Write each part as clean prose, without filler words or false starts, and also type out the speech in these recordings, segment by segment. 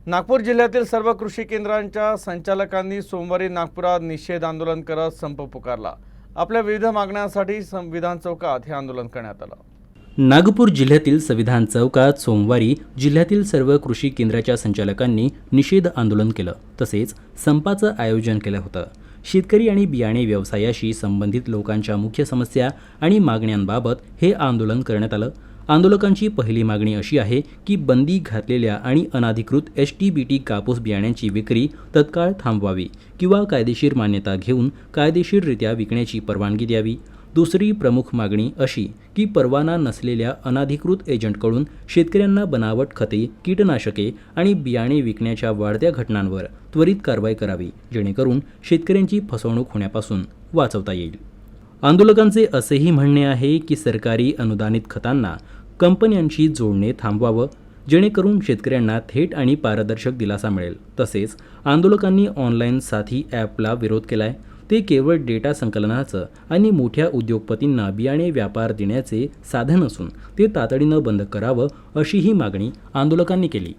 नागपूर जिल्ह्यातील सर्व कृषी केंद्रांच्या संचालकांनी सोमवारी नागपुरात निषेध आंदोलन करत संप पुकारला। आपल्या विविध मागण्यांसाठी संविधान चौकात हे आंदोलन करण्यात आलं। नागपूर जिल्ह्यातील संविधान चौकात सोमवारी जिल्ह्यातील सर्व कृषी केंद्राच्या संचालकांनी निषेध आंदोलन केलं, तसेच संपाचं आयोजन केलं होतं। शेतकरी आणि बियाणे व्यवसायाशी संबंधित लोकांच्या मुख्य समस्या आणि मागण्यांबाबत हे आंदोलन करण्यात आलं। आंदोलकांची पहिली मागणी अशी आहे की बंदी घातलेल्या आणि अनधिकृत HTBT कापूस बियाण्यांची विक्री तत्काळ थांबवावी किंवा कायदेशीर मान्यता घेऊन कायदेशीररित्या विकण्याची परवानगी द्यावी। दुसरी प्रमुख मागणी अशी की परवाना नसलेल्या अनधिकृत एजंटकडून शेतकऱ्यांना बनावट खते, कीटनाशके आणि बियाणे विकण्याच्या वाढत्या घटनांवर त्वरित कारवाई करावी, जेणेकरून शेतकऱ्यांची फसवणूक होण्यापासून वाचवता येईल। आंदोलकांचे असेही म्हणणे आहे की सरकारी अनुदानित खतांना कंपन्यांशी जोडणे थांबवावं, जेणेकरून शेतकऱ्यांना थेट आणि पारदर्शक दिलासा मिळेल। तसेच आंदोलकांनी ऑनलाईन साथी ॲपला विरोध केलाय। ते केवळ डेटा संकलनाचं आणि मोठ्या उद्योगपतींना बियाणे व्यापार देण्याचे साधन असून ते तातडीनं बंद करावं, अशीही मागणी आंदोलकांनी केली।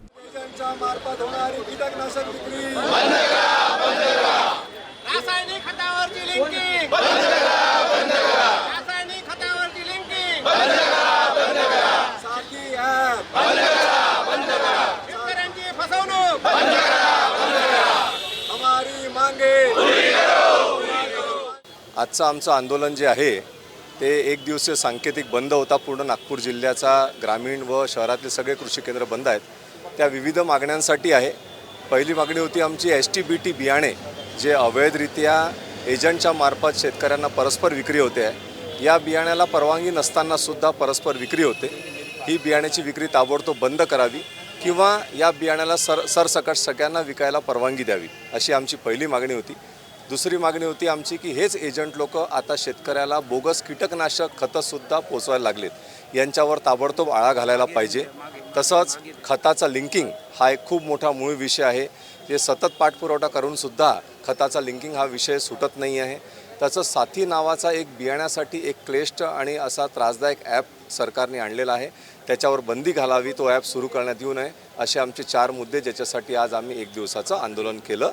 आजचं आमचं आंदोलन जे आहे ते एक दिवसीय सांकेतिक बंद होता। पूर्ण नागपूर जिल्ह्याचा ग्रामीण व शहरातले सगळे कृषी केंद्र बंद आहेत। त्या विविध मागण्यांसाठी आहे। पहिली मागणी होती आमची HTBT बियाणे जे अवैधरित्या एजंटच्या मार्फत शेतकऱ्यांना परस्पर विक्री होते आहे। या बियाण्याला परवानगी नसताना सुद्धा परस्पर विक्री होते। ही बियाण्याची विक्री ताबडतोब बंद करावी किंवा या बियाण्याला सरसकट सगळ्यांना विकायला परवानगी द्यावी, अशी आमची पहिली मागणी होती। दुसरी मागणी होती आमची की हेच एजंट लोक आता शेतकऱ्याला बोगस कीटकनाशक खतंसुद्धा पोचवायला लागलेत। यांच्यावर ताबडतोब आळा घालायला पाहिजे। तसंच खताचा लिंकिंग हा एक खूप मोठा मूळ विषय आहे। जे सतत पाठपुरावा करूनसुद्धा खताचा लिंकिंग हा विषय सुटत नाही आहे। तसंच साथी नावाचा एक बियाण्यासाठी एक क्लिष्ट आणि असा त्रासदायक ॲप सरकारने आणलेला आहे। त्याच्यावर बंदी घालावी, तो ॲप सुरू करण्यात येऊ नये, असे आमचे 4 मुद्दे ज्याच्यासाठी आज आम्ही एक दिवसाचं आंदोलन केलं।